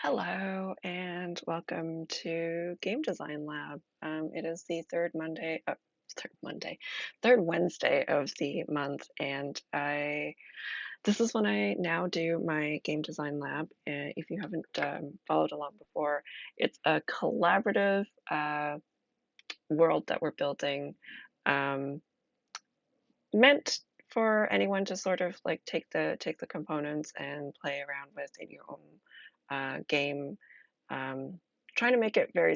Hello and welcome to Game Design Lab. It is the third Wednesday of the month, and this is when I now do my Game Design Lab. If you haven't followed along before, it's a collaborative world that we're building, um, meant for anyone to sort of like take the components and play around with in your own game, um, trying to make it very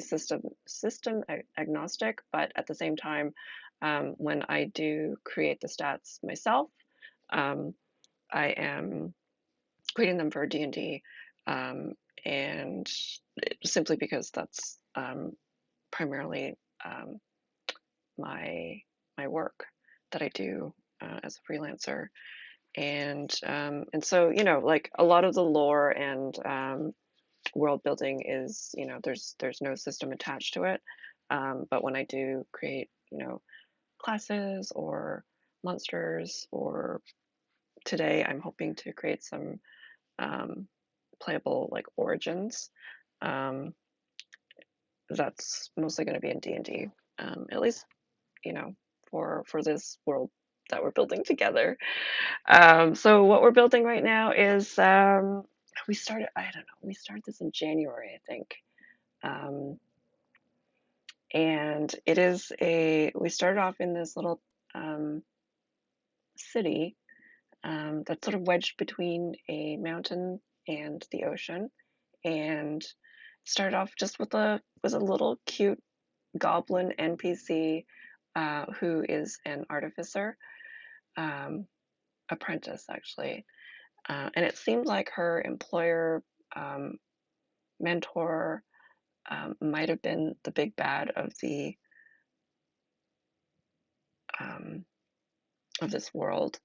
agnostic, but at the same time, when I do create the stats myself, um, I am creating them for D&D, um, and simply because that's primarily um, my my work that I do as a freelancer. And so, like a lot of the lore and world building is, there's no system attached to it. But when I do create, classes or monsters, or today I'm hoping to create some playable like origins. Um, that's mostly going to be in D&D, at least, you know, for this world that we're building together. So what we're building right now is we started, I don't know, we started this in January, I think. Um, and we started off in this little um, city that's sort of wedged between a mountain and the ocean. And started off just with a little cute goblin NPC who is an artificer, um, apprentice actually. And it seemed like her employer, um, mentor, might have been the big bad um, of this world,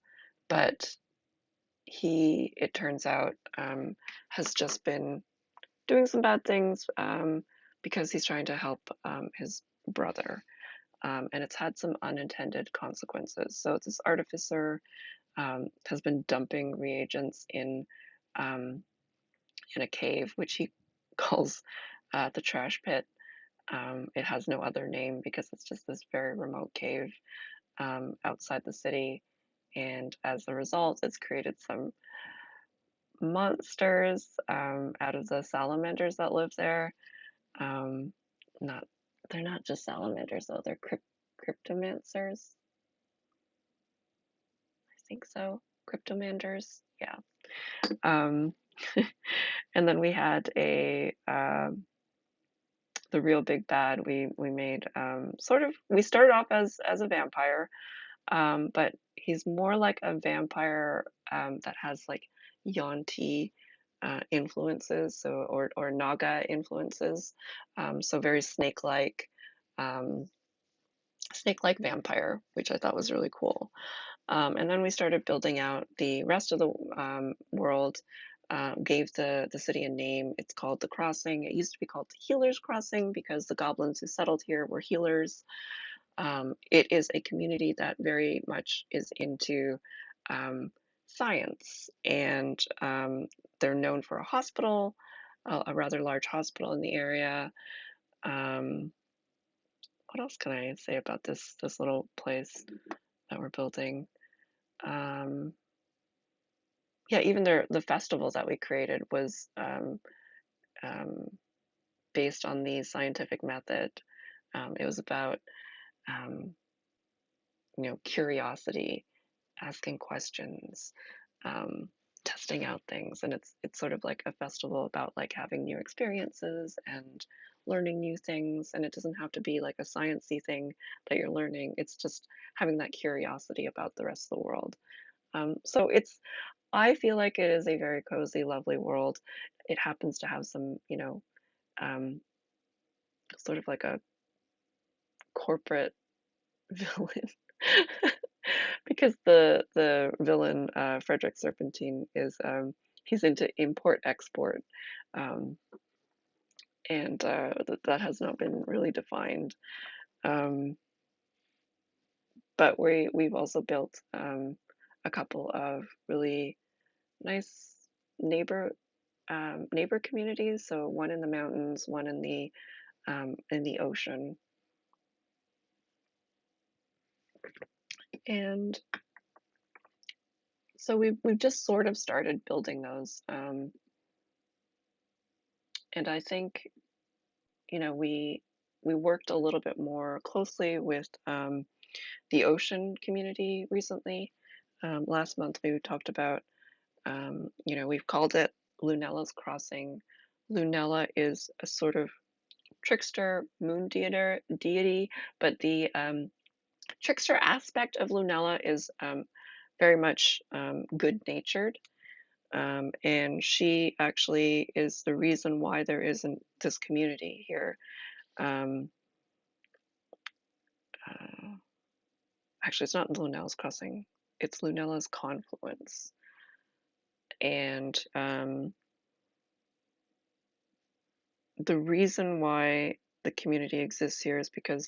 but it turns out, has just been doing some bad things, because he's trying to help his brother, and it's had some unintended consequences. So this artificer has been dumping reagents um, in a cave, which he calls the trash pit. It has no other name because it's just this very remote cave outside the city. And as a result, it's created some monsters out of the salamanders that live there. Um, not, they're not just salamanders though; they're cryptomancers. I think so. Cryptomanders, yeah. Um, and then we had the real big bad. We made sort of. We started off as a vampire, but he's more like a vampire that has like Yanti influences, so or Naga influences, so very um, snake-like vampire, which I thought was really cool. And then we started building out the rest of the world. Gave the city a name. It's called the Crossing. It used to be called the Healers Crossing because the goblins who settled here were healers. It is a community that very much is into um, science, and they're known for a hospital, a rather large hospital in the area. Um, what else can I say about this little place that we're building? Um, yeah, even the festival that we created was um, based on the scientific method. It was about um, curiosity, asking questions, um, testing out things, and it's sort of like a festival about like having new experiences and learning new things. And it doesn't have to be like a sciencey thing that you're learning. It's just having that curiosity about the rest of the world. So I feel like it is a very cozy, lovely world. It happens to have some, um, sort of like a corporate villain. Because the villain, Frederick Serpentine, is he's into import export, um, and that has not been really defined. Um, but we've also built a couple of really nice neighbor. neighbor communities, so one in the mountains, one in the ocean. And so we've just sort of started building those. And I think, we worked a little bit more closely with the ocean community recently. Last month we talked about, we've called it Lunella's Crossing. Lunella is a sort of trickster moon deity, but the trickster aspect of Lunella is very much good natured. And she actually is the reason why there isn't this community here. Um, uh, Actually, it's not Lunella's Crossing, it's Lunella's Confluence. And the reason why the community exists here is because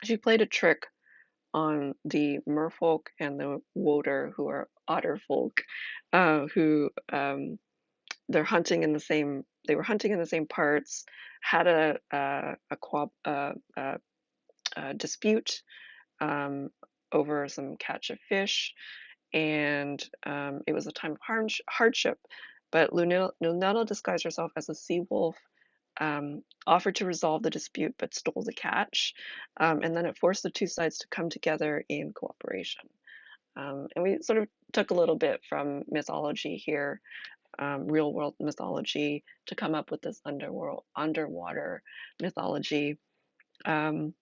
she played a trick on the merfolk and the woder, who are otter folk, who they were hunting in the same parts, had a dispute um, over some catch of fish, and it was a time of hardship. But Lunella disguised herself as a sea wolf, offered to resolve the dispute, but stole the catch, and then it forced the two sides to come together in cooperation. And we sort of took a little bit from mythology here, real world mythology, to come up with this underwater mythology. Um,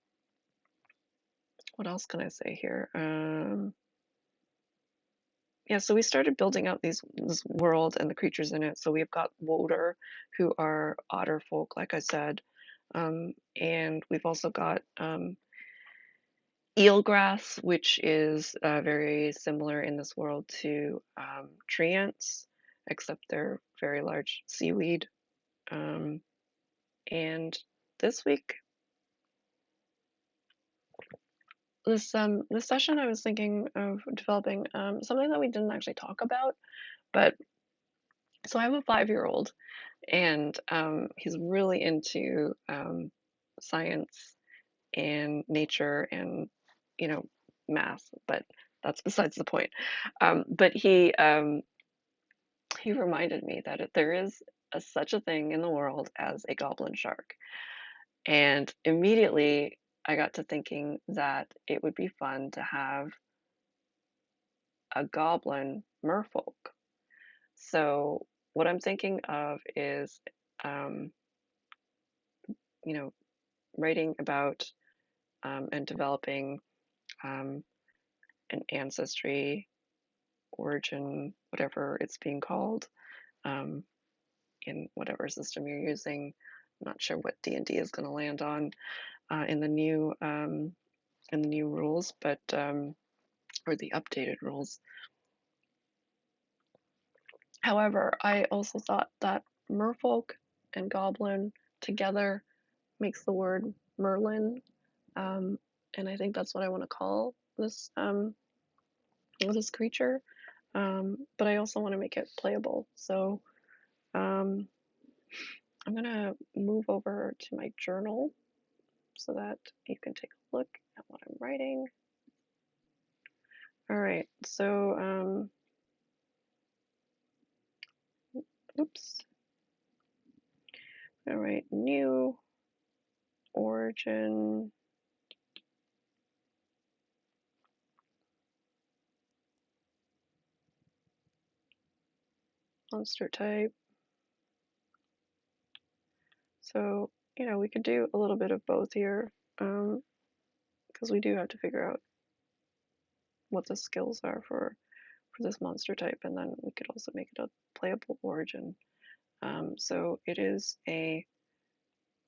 what else can I say here? Yeah, so we started building out this world and the creatures in it. So we've got Woder, who are otter folk, like I said, and we've also got eelgrass, which is very similar in this world to tree ants, except they're very large seaweed. Um, and this week, this session, I was thinking of developing something that we didn't actually talk about, but so I have a 5-year-old, and he's really into science and nature and you know math, but that's besides the point. But he reminded me that there is such a thing in the world as a goblin shark, and immediately I got to thinking that it would be fun to have a goblin merfolk. So what I'm thinking of is, um, you know, writing about and developing um, an ancestry, origin, whatever it's being called, um, in whatever system you're using. I'm not sure what D&D is going to land on in the new rules, but or the updated rules. However, I also thought that merfolk and goblin together makes the word Merlin, um, and I think that's what I want to call this creature. But I also want to make it playable. So um, I'm gonna move over to my journal so that you can take a look at what I'm writing. All right, so oops. All right, new origin. Monster type. So, we could do a little bit of both here, because we do have to figure out what the skills are for this monster type, and then we could also make it a playable origin. So it is a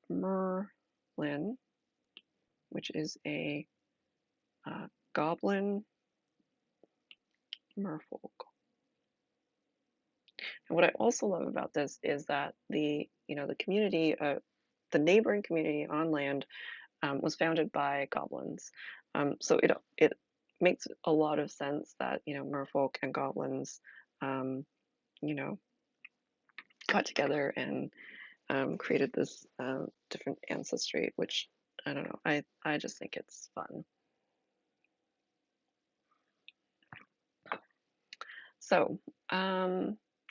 Merlin, which is a goblin merfolk. And what I also love about this is that the community, the neighboring community on land, was founded by goblins. So it makes a lot of sense that merfolk and goblins, um, you know, got together and created this different ancestry, which I don't know. I just think it's fun. So,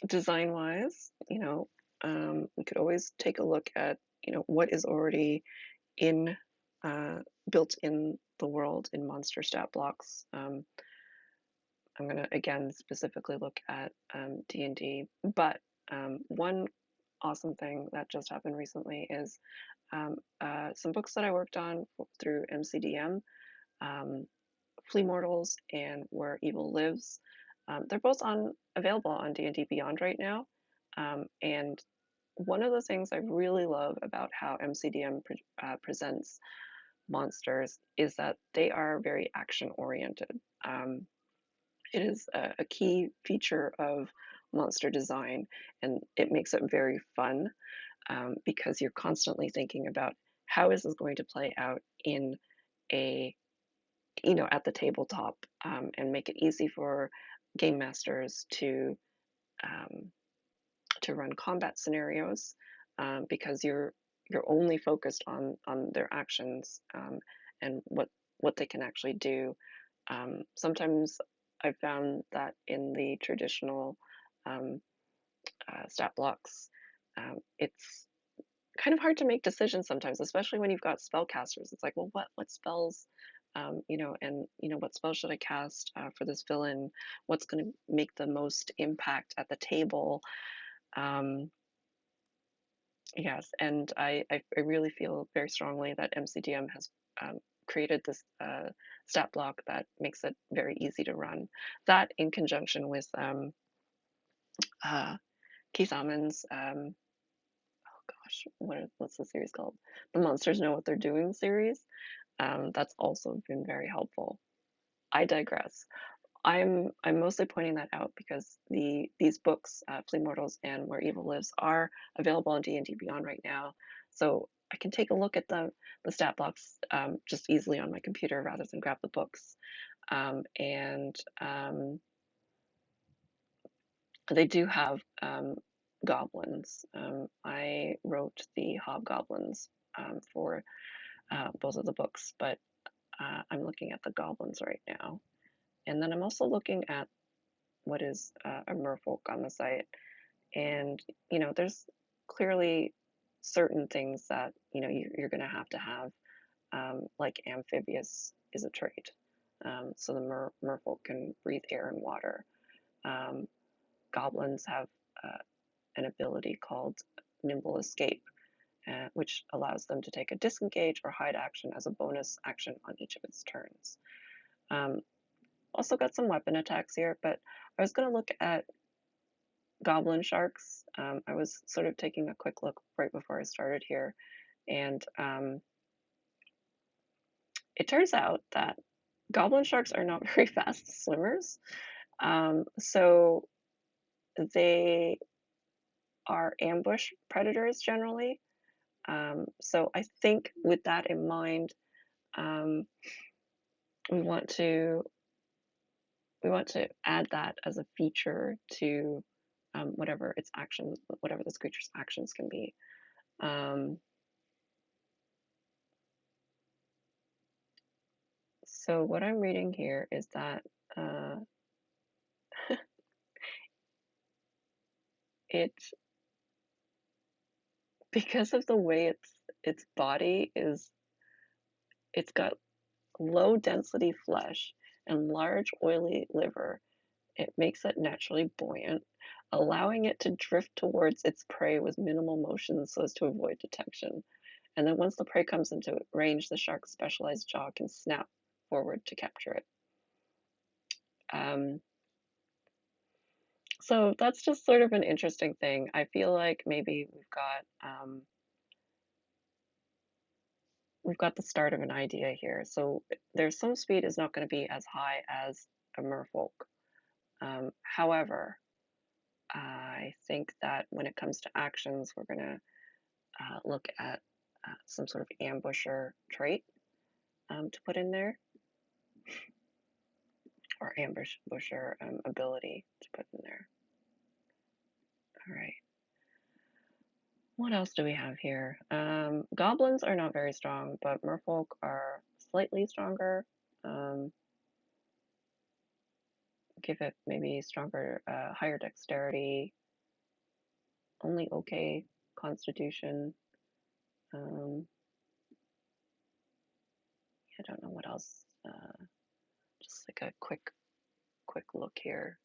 design wise, we could always take a look at, what is already in built in the world in monster stat blocks. I'm going to again specifically look at D&D, but one awesome thing that just happened recently is some books that I worked on through MCDM, um, Flea Mortals and Where Evil Lives. They're both available on D&D Beyond right now. And one of the things I really love about how MCDM presents monsters is that they are very action oriented. It is a key feature of monster design, and it makes it very fun because you're constantly thinking about how is this going to play out in a at the tabletop, and make it easy for game masters um, to run combat scenarios, because you're only focused on their actions, and what they can actually do. Sometimes I've found that in the traditional um, stat blocks, it's kind of hard to make decisions sometimes, especially when you've got spellcasters. It's like, well, what spells, and what spell should I cast for this villain? What's going to make the most impact at the table? Um, yes, and I really feel very strongly that MCDM has created this stat block that makes it very easy to run. That in conjunction with uh, Keith Almond's gosh, what's the series called? The Monsters Know What They're Doing series. That's also been very helpful. I digress. I'm mostly pointing that out because these books, Flea Mortals and Where Evil Lives, are available on D&D Beyond right now. So I can take a look at the stat blocks just easily on my computer rather than grab the books. And they do have goblins. I wrote the hobgoblins for both of the books, but I'm looking at the goblins right now. And then I'm also looking at what is a merfolk on the site. And, there's clearly certain things that, you're going to have, like amphibious is a trait. So the merfolk can breathe air and water. Um, Goblins have uh, an ability called nimble escape, which allows them to take a disengage or hide action as a bonus action on each of its turns. Also got some weapon attacks here, but I was going to look at goblin sharks. I was sort of taking a quick look right before I started here, and it turns out that goblin sharks are not very fast swimmers. So they are ambush predators generally. So I think with that in mind, um, we want to add that as a feature to whatever its actions, whatever this creature's actions can be. So what I'm reading here is that uh, it because of the way its body is, it's got low density flesh and large oily liver. It makes it naturally buoyant, allowing it to drift towards its prey with minimal motion so as to avoid detection. And then once the prey comes into range, the shark's specialized jaw can snap forward to capture it. Um, so that's just sort of an interesting thing. I feel like maybe we've got the start of an idea here. So their swim speed is not going to be as high as a merfolk. However, I think that when it comes to actions, we're going to look at some sort of ambusher trait to put in there, or ambusher ability to put in there. All right. What else do we have here? Goblins are not very strong, but merfolk are slightly stronger. Um, give it maybe stronger, higher dexterity, only okay constitution. Um, I don't know what else. Just like a quick look here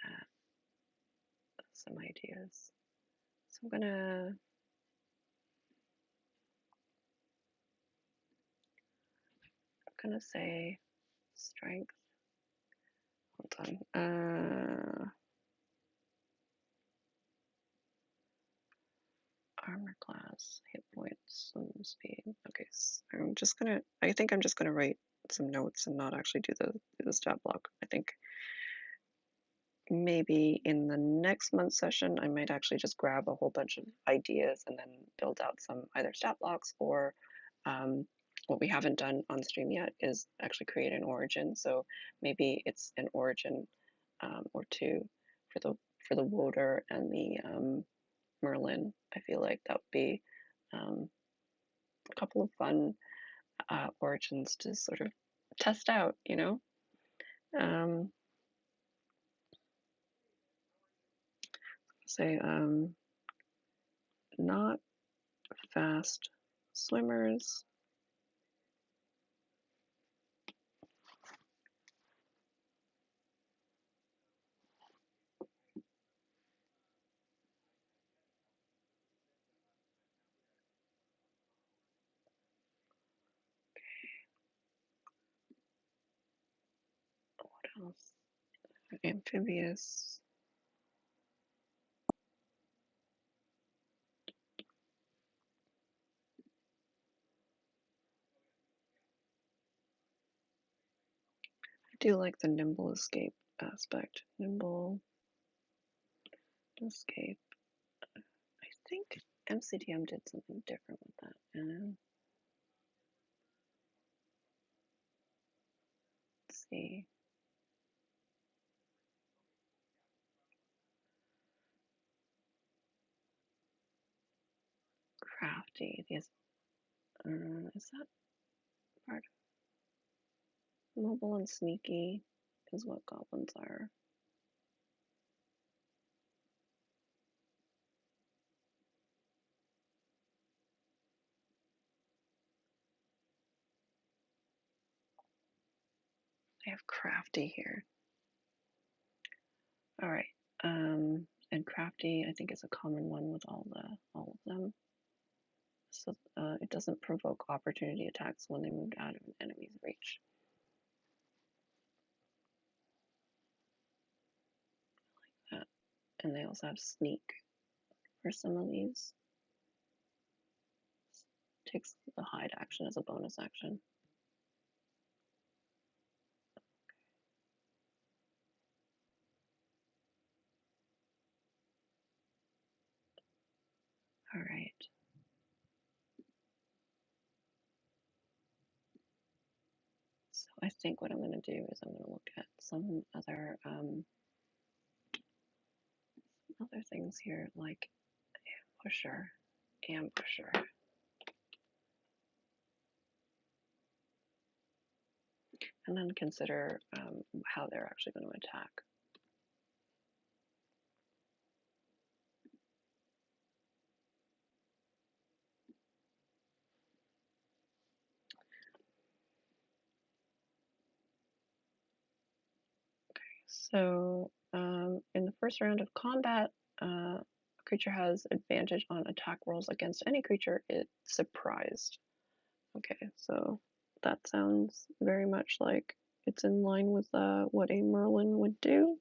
at some ideas. So I'm gonna say strength. Hold on. Armor class, hit points, speed. Okay, so I think I'm just gonna write some notes and not actually do the stat block. I think maybe in the next month's session, I might actually just grab a whole bunch of ideas and then build out some either stat blocks or what we haven't done on stream yet is actually create an origin. So maybe it's an origin or two for the Woder and the Merlin. I feel like that would be um, a couple of fun origins to sort of test out, you know? Um, say not fast swimmers. What else? Amphibious. I do like the nimble escape aspect. Nimble escape. I think MCDM did something different with that. Let's see. Crafty. Is that part of mobile and sneaky? Is what goblins are. I have crafty here. All right. And crafty, I think, is a common one with all of them. So it doesn't provoke opportunity attacks when they move out of an enemy's reach. Like that. And they also have sneak for some of these. Takes the hide action as a bonus action. All right. So I think what I'm going to do is I'm going to look at some other things here, like ambusher, and then consider how they're actually going to attack. So in the first round of combat, a creature has advantage on attack rolls against any creature it surprised. Okay, so that sounds very much like it's in line with what a Merlin would do.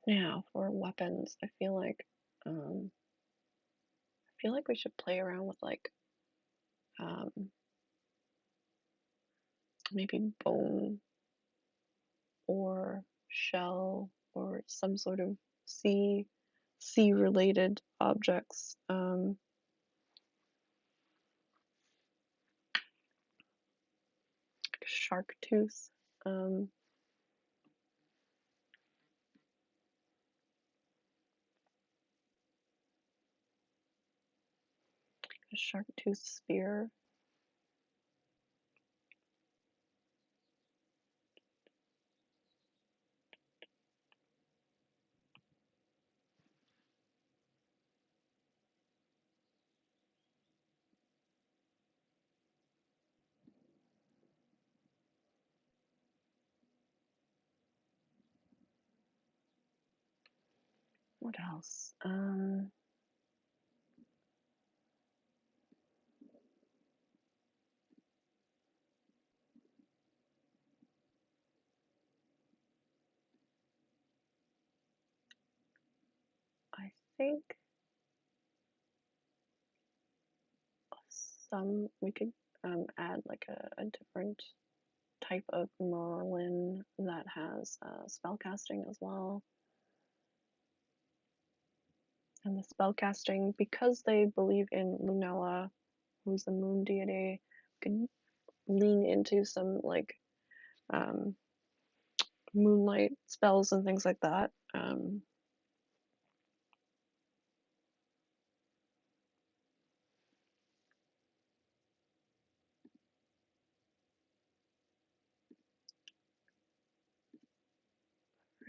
Now for weapons, I feel like we should play around with like um, maybe bone or shell or some sort of sea related objects. Shark tooth. Um, a shark tooth spear. What else? I think we could add like a different type of Merlin that has spell casting as well. And the spell casting, because they believe in Lunella, who's the moon deity, could lean into some like um, moonlight spells and things like that.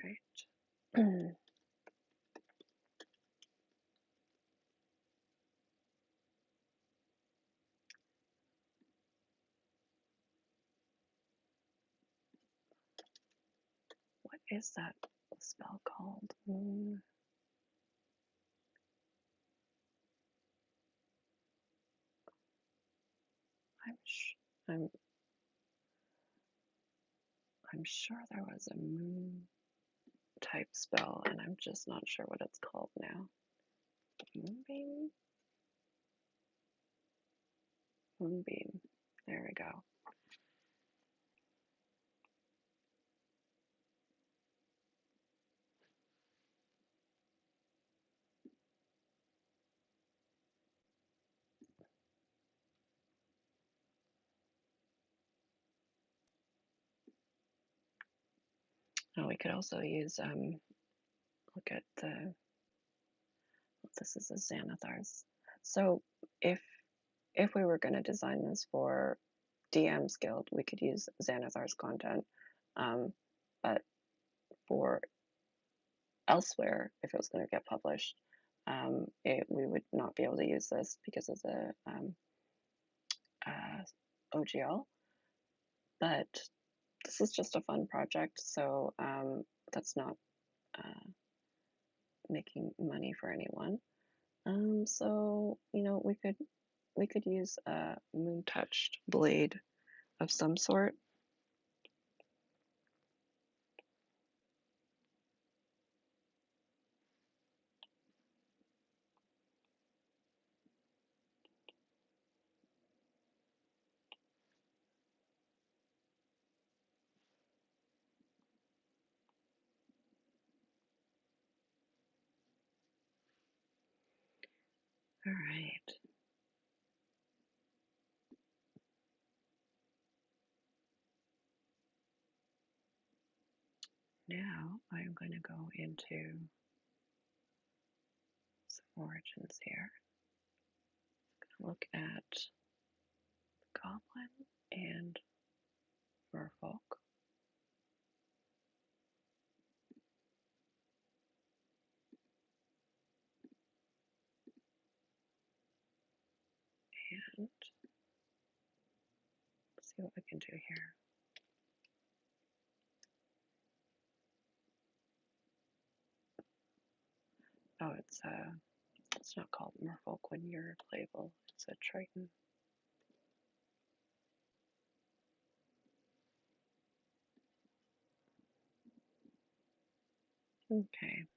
Right. What is that spell called? I'm I'm I'm sure there was a moon type spell, and I'm just not sure what it's called now. Moonbeam? Moonbeam. There we go. Oh, we could also use look at the this is a Xanathar's. So if we were going to design this for DM's Guild, we could use Xanathar's content. But for elsewhere, if it was going to get published, we would not be able to use this because of the OGL. But this is just a fun project, so that's not making money for anyone. So you know, we could use a moon touched blade of some sort. All right. Now I'm going to go into some origins here. Look at goblin and merfolk. And let's see what we can do here. Oh, it's not called merfolk when you're playable. It's a triton. Okay.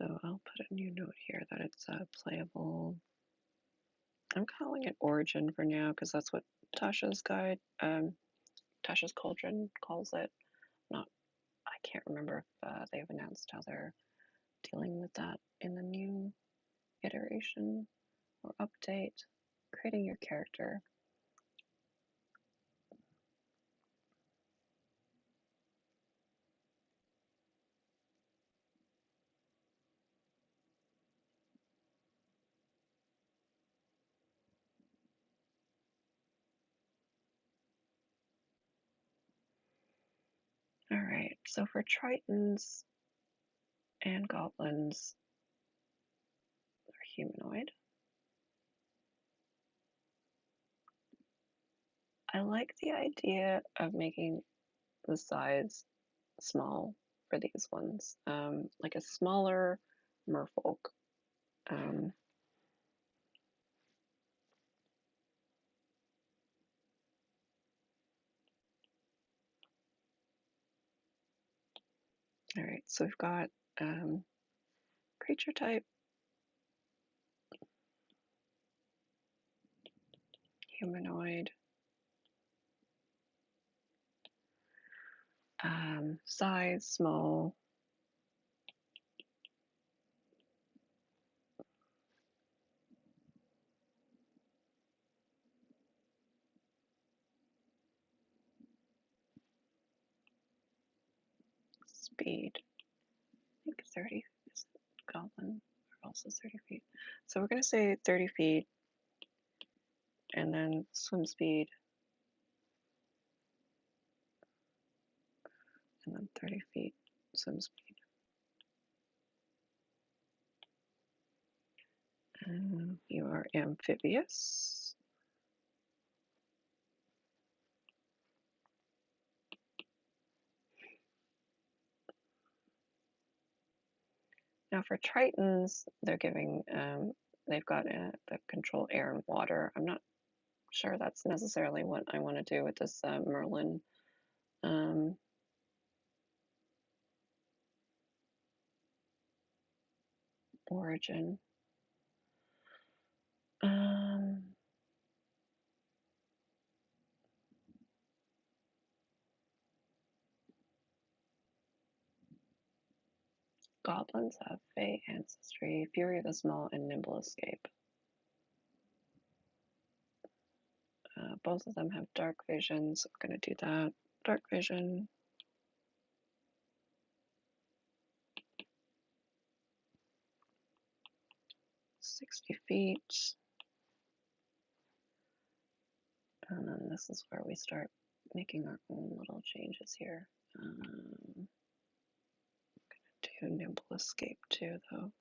So I'll put a new note here that it's playable. I'm calling it Origin for now because that's what Tasha's guide, Tasha's Cauldron calls it. Not, I can't remember if they've announced how they're dealing with that in the new iteration or update. Creating your character. All right, so for Tritons and Goblins, they're humanoid. I like the idea of making the size small for these ones, like a smaller merfolk. Um, all right, so we've got creature type, humanoid, size small, speed, I think 30 is goblin, are also 30 feet. So we're going to say 30 feet and then swim speed and then 30 feet swim speed. You are amphibious. Now for Tritons, they're giving, they've got the control air and water. I'm not sure that's necessarily what I want to do with this Merlin. Origin. Goblins have Fey ancestry, Fury of the Small, and Nimble Escape. Both of them have dark vision, so we're going to do that. Dark vision. $60 feet. And then this is where we start making our own little changes here. I'm gonna do Nimble Escape too, though.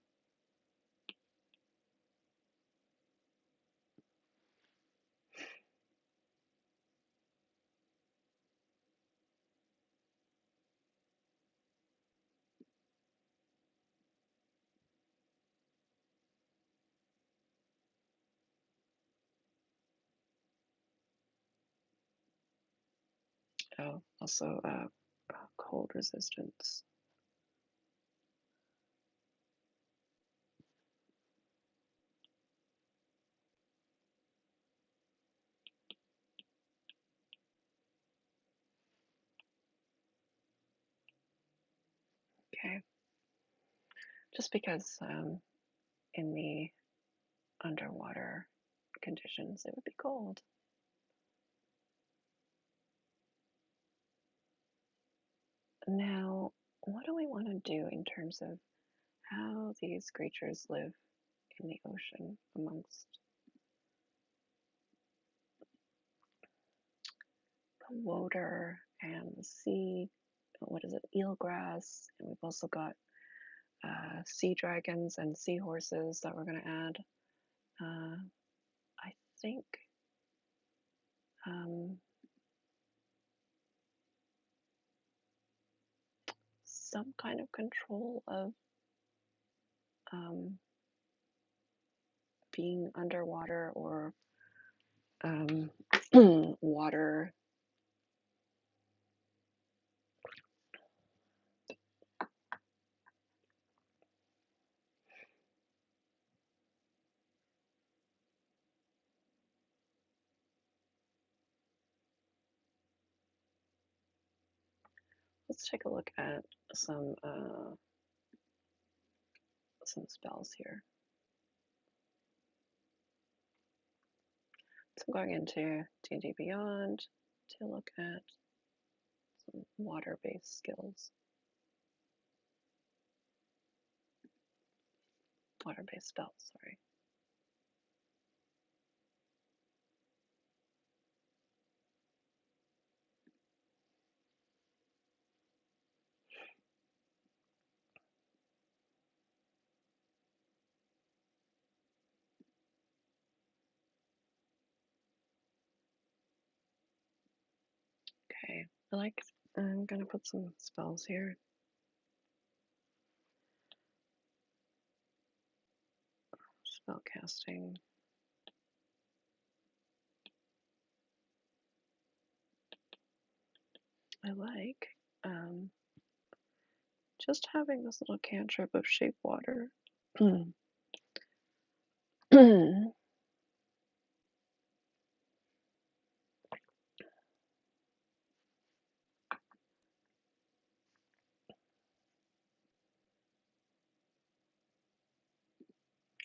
Oh, also cold resistance. Okay. Just because in the underwater conditions it would be cold. Now, what do we want to do in terms of how these creatures live in the ocean amongst the water and the sea? What is it? Eelgrass. And we've also got sea dragons and seahorses that we're going to add. I think some kind of control of being underwater or water. let's take a look at some spells here. So I'm going into D&D Beyond to look at some water-based skills. Water-based spells, sorry. Okay, I'm gonna put some spells here. Spell casting. I like just having this little cantrip of shape water.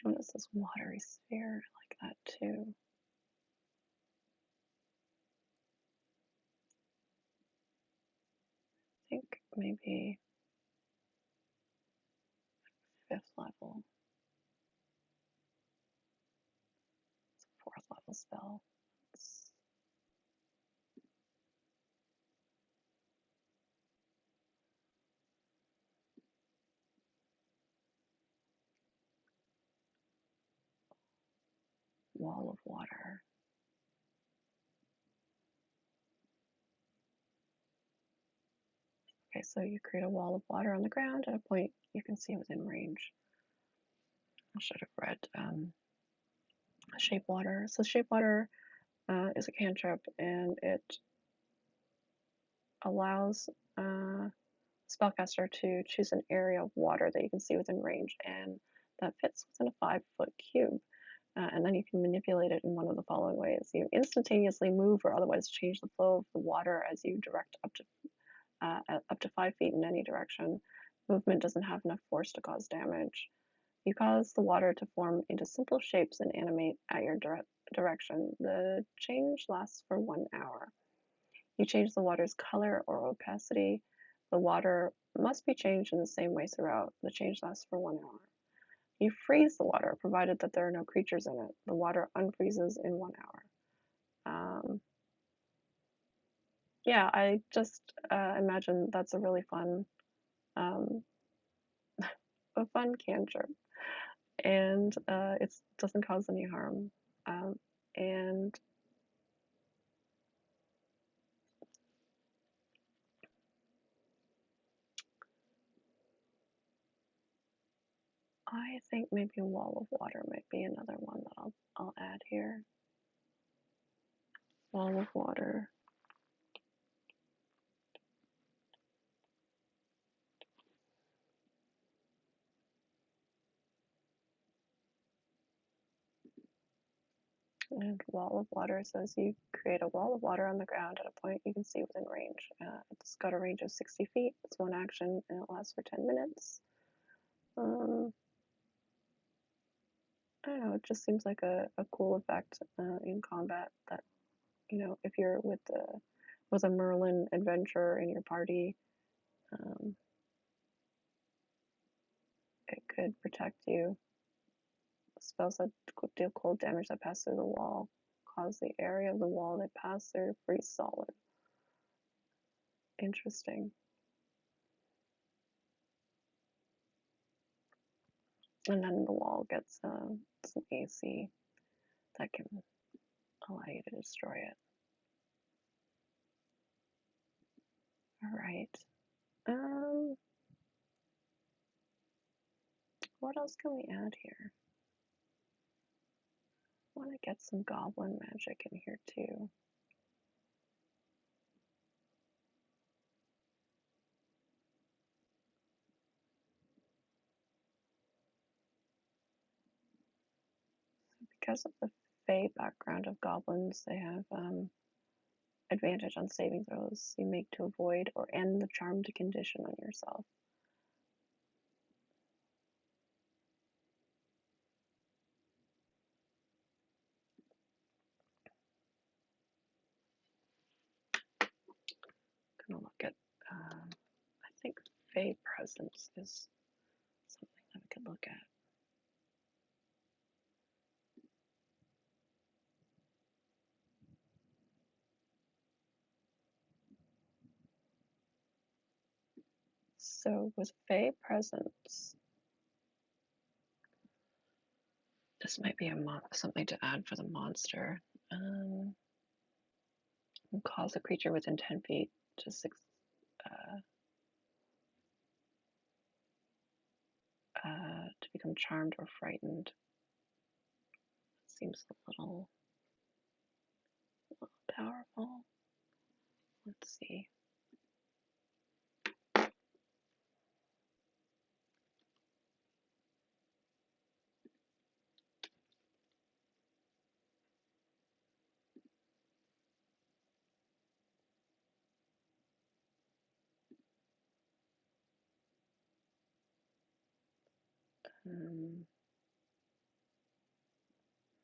What is this watery sphere? I like that too. I think maybe 5th level. It's a 4th level spell. It's wall of water. Okay, so you create a wall of water on the ground at a point you can see within range. I should have read shape water. So shape water is a cantrip, and it allows spellcaster to choose an area of water that you can see within range, and that fits within a 5-foot cube. And then you can manipulate it in one of the following ways. You instantaneously move or otherwise change the flow of the water as you direct up to 5 feet in any direction. Movement doesn't have enough force to cause damage. You cause the water to form into simple shapes and animate at your direction. The change lasts for 1 hour. You change the water's color or opacity. The water must be changed in the same way throughout. The change lasts for 1 hour. You freeze the water, provided that there are no creatures in it. The water unfreezes in 1 hour. Yeah, I just imagine that's a really fun, um, a fun cantrip, and it doesn't cause any harm. And I think maybe a wall of water might be another one that I'll add here. Wall of water. And wall of water says you create a wall of water on the ground at a point you can see within range. It's got a range of 60 feet. It's one action and it lasts for 10 minutes. I don't know, it just seems like a cool effect in combat that, you know, if you're with a Merlin adventurer in your party, it could protect you. Spells that deal cold damage that pass through the wall cause the area of the wall they pass through to freeze solid. Interesting. And then the wall gets some AC that can allow you to destroy it. All right. What else can we add here? I want to get some goblin magic in here too. Because of the Fey background of goblins, they have advantage on saving throws you make to avoid or end the charmed condition on yourself. Gonna look at, I think Fey Presence is something that we could look at. So with Fey Presence, this might be something to add for the monster. Cause a creature within 10 feet to to become charmed or frightened. Seems a little powerful. Let's see.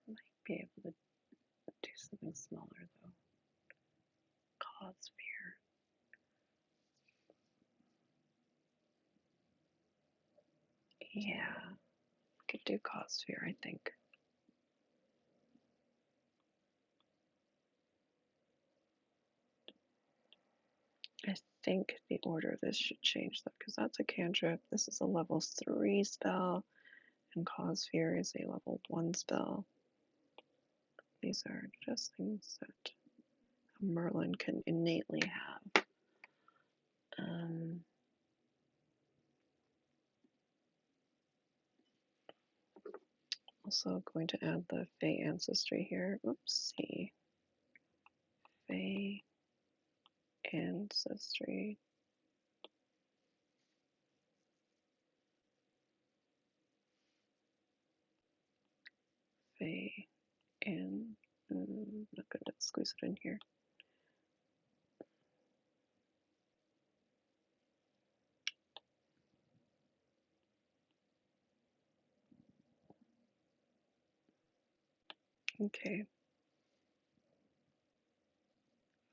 Might be able to do something smaller though. Cause fear. Yeah, could do cause fear, I think. I think the order of this should change though, because that's a cantrip. This is a level 3 spell, and cause fear is a level 1 spell. These are just things that Merlin can innately have. Also going to add the Fey ancestry here. Oopsie. Fey ancestry. Fey and I'm not going to squeeze it in here. Okay.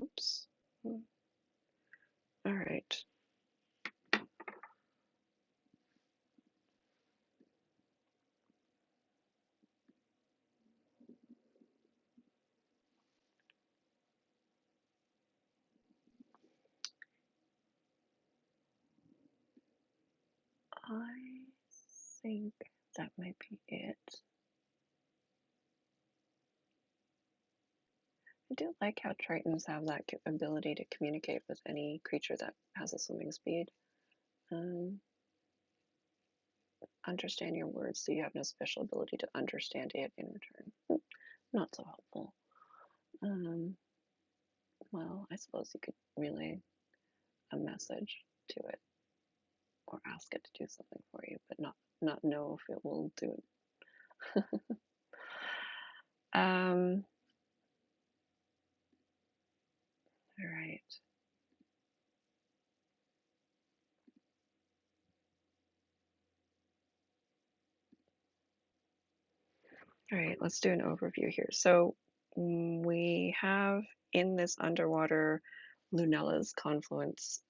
Oops. All right. I think that might be it. I do like how Tritons have that ability to communicate with any creature that has a swimming speed. Understand your words, so you have no special ability to understand it in return. Not so helpful. Well, I suppose you could relay a message to it or ask it to do something for you, but not know if it will do it. All right. All right, let's do an overview here. So we have in this underwater Lunella's confluence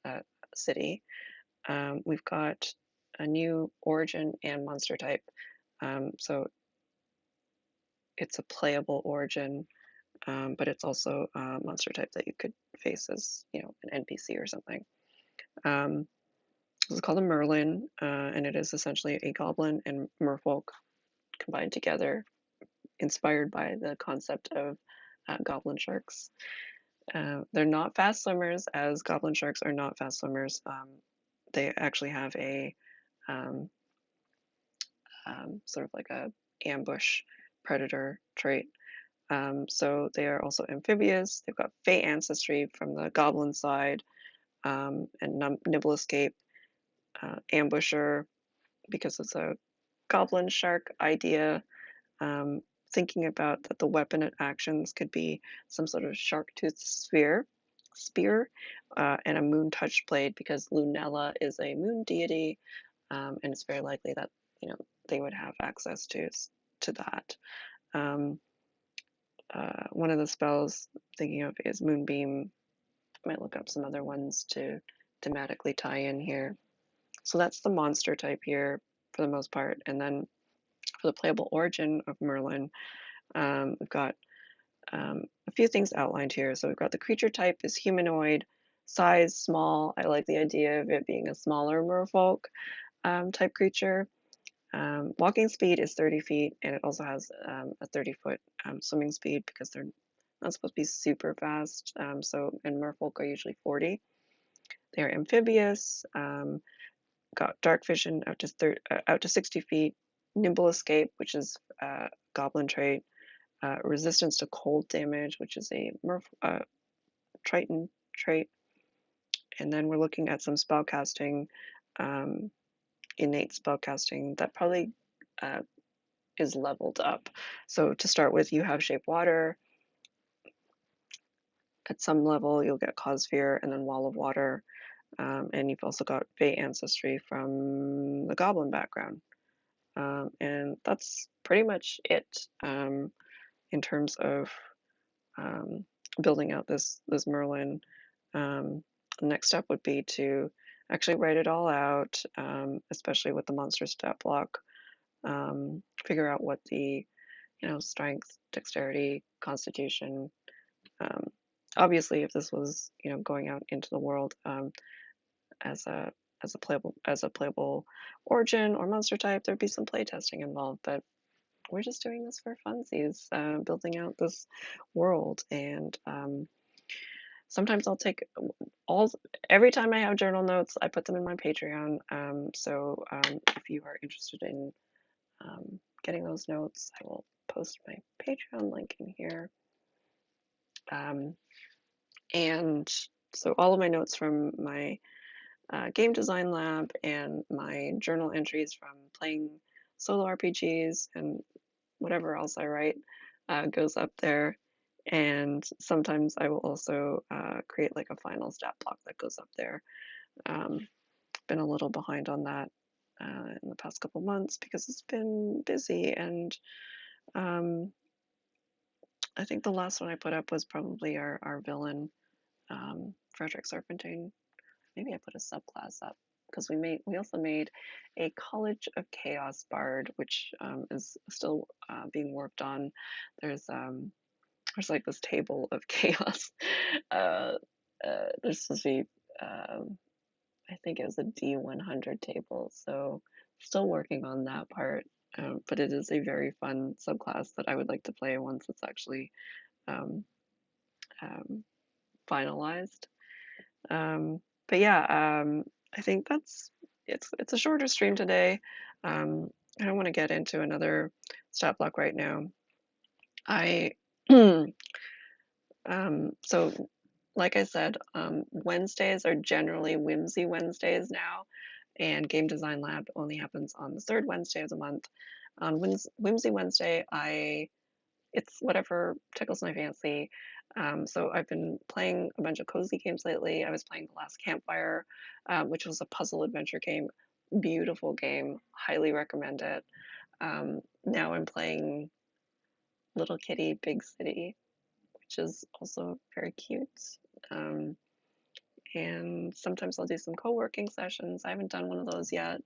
city, we've got a new origin and monster type. So it's a playable origin, but it's also a monster type that you could face as, an NPC or something. It's called a Merlin, and it is essentially a goblin and merfolk combined together, inspired by the concept of goblin sharks. They're not fast swimmers, as goblin sharks are not fast swimmers. They actually have a sort of like a ambush predator trait. So they are also amphibious. They've got Fey ancestry from the goblin side, and nibble escape, ambusher, because it's a goblin shark idea. thinking about that the weapon and actions could be some sort of shark tooth spear, and a moon touch blade because Lunella is a moon deity, and it's very likely that they would have access to that. Um, one of the spells I'm thinking of is Moonbeam. I might look up some other ones to thematically tie in here. So that's the monster type here for the most part, and then for the playable origin of Merlin, we've got a few things outlined here. So we've got the creature type is humanoid, size small. I like the idea of it being a smaller merfolk type creature. Walking speed is 30 feet, and it also has a 30-foot swimming speed because they're not supposed to be super fast. And merfolk are usually 40. They're amphibious, got dark vision out to 60 feet, nimble escape, which is a goblin trait, resistance to cold damage, which is a Triton trait. And then we're looking at some spellcasting, um, innate spellcasting that probably uh, is leveled up. So to start with, you have Shape Water. At some level, you'll get Cause Fear and then Wall of Water. And you've also got Fey ancestry from the Goblin background. And that's pretty much it in terms of um, building out this Merlin. The next step would be to actually write it all out, especially with the monster stat block. Figure out what the strength, dexterity, constitution. Um, Obviously, if this was going out into the world as a playable origin or monster type, there'd be some playtesting involved. But we're just doing this for funsies, building out this world. And sometimes I'll take all every time I have journal notes, I put them in my Patreon. So if you are interested in getting those notes, I will post my Patreon link in here. And so all of my notes from my game design lab and my journal entries from playing solo RPGs and whatever else I write goes up there. And sometimes I will also create like a final stat block that goes up there. Been a little behind on that in the past couple months because it's been busy, and I think the last one I put up was probably our villain, Frederick Serpentine. Maybe I put a subclass up because we also made a College of Chaos Bard, which is still being worked on. There's like this table of chaos. Uh, there's supposed to be I think it was a D100 table, so still working on that part. But it is a very fun subclass that I would like to play once it's actually um, um, finalized. But yeah, I think it's a shorter stream today. I don't want to get into another stat block right now. I so like I said, Wednesdays are generally Whimsy Wednesdays now, and Game Design Lab only happens on the third Wednesday of the month. On Whimsy Wednesday, it's whatever tickles my fancy. So I've been playing a bunch of cozy games lately. I was playing The Last Campfire, which was a puzzle adventure game. Beautiful game, highly recommend it. Now I'm playing Little Kitty, Big City, which is also very cute. Um, and sometimes I'll do some co-working sessions. I haven't done one of those yet.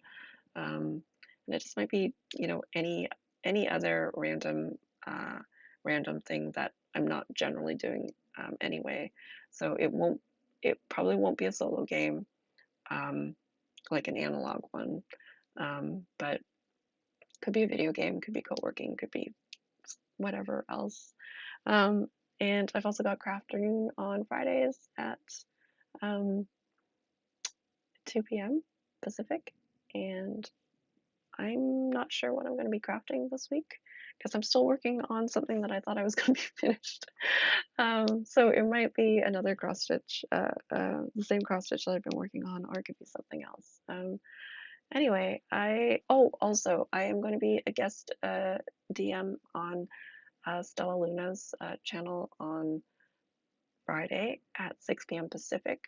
And it just might be, any other random thing that I'm not generally doing anyway. So it probably won't be a solo game, like an analog one, but could be a video game, could be co-working, could be whatever else. Um, and I've also got crafting on Fridays at um, 2 p.m. Pacific, and I'm not sure what I'm going to be crafting this week because I'm still working on something that I thought I was going to be finished. So it might be another cross stitch, the same cross stitch that I've been working on, or it could be something else. Anyway, also I am going to be a guest DM on Stella Luna's channel on Friday at 6 p.m. Pacific.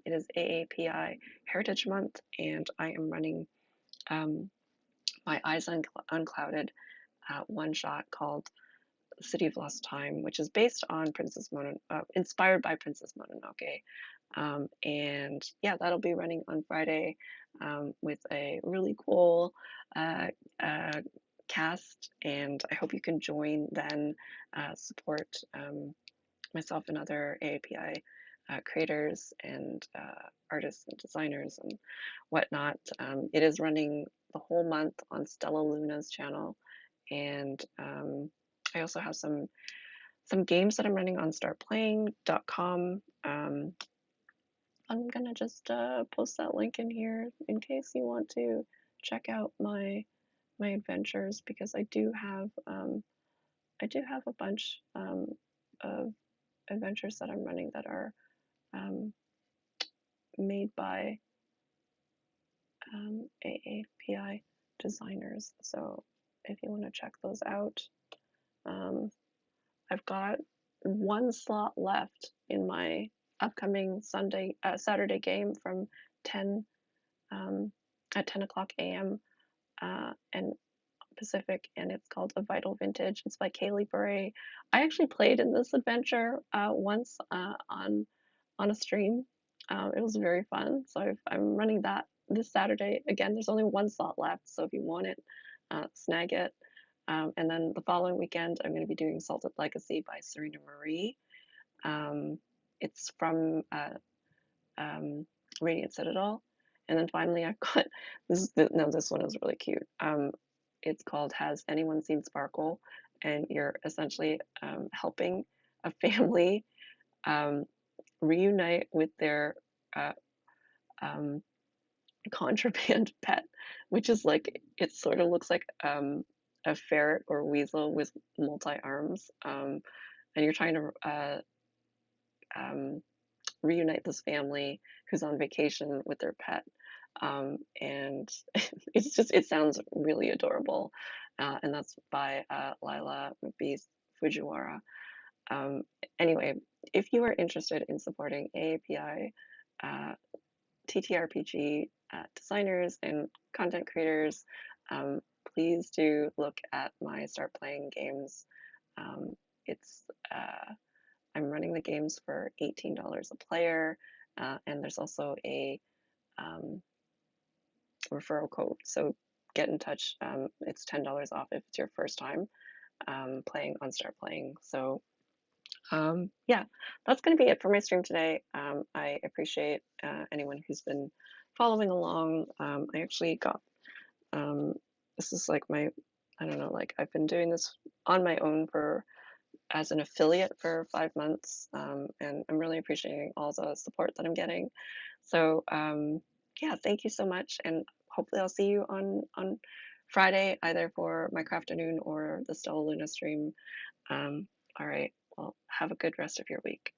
It is AAPI Heritage Month, and I am running um, my Unclouded one shot called City of Lost Time, which is based on inspired by Princess Mononoke. And yeah, that'll be running on Friday with a really cool uh, uh, cast, and I hope you can join then, support myself and other AAPI creators and artists and designers and whatnot. It is running the whole month on Stella Luna's channel, and I also have some games that I'm running on startplaying.com. I'm gonna just post that link in here in case you want to check out my adventures, because I do have a bunch of adventures that I'm running that are um, made by AAPI designers. So if you want to check those out, um, I've got one slot left in my upcoming Saturday game from 10 at 10 o'clock a.m. And Pacific, and it's called A Vital Vintage. It's by Kaylee Bure. I actually played in this adventure once on a stream. It was very fun. So I'm running that this Saturday. Again, there's only one slot left, so if you want it, snag it. And then the following weekend, I'm going to be doing Salted Legacy by Serena Marie. It's from um, Radiant Citadel. And then finally, I've got this one is really cute. It's called Has Anyone Seen Sparkle? And you're essentially helping a family um, reunite with their uh, um, contraband pet, which is like, it sort of looks like a ferret or weasel with multi arms. And you're trying to um, reunite this family who's on vacation with their pet. And it sounds really adorable. And that's by Lila B. Fujiwara. Um, anyway, if you are interested in supporting AAPI, TTRPG designers and content creators, um, please do look at my Start Playing games. Um, it's I'm running the games for $18 a player, and there's also a um, referral code. So get in touch. It's $10 off if it's your first time playing on Start Playing. So yeah, that's going to be it for my stream today. I appreciate anyone who's been following along. I actually got this is like I don't know, like I've been doing this on my own for as an affiliate for 5 months, and I'm really appreciating all the support that I'm getting. So yeah, thank you so much, and hopefully I'll see you on Friday, either for my Crafternoon or the Stella Luna stream. All right, well, have a good rest of your week.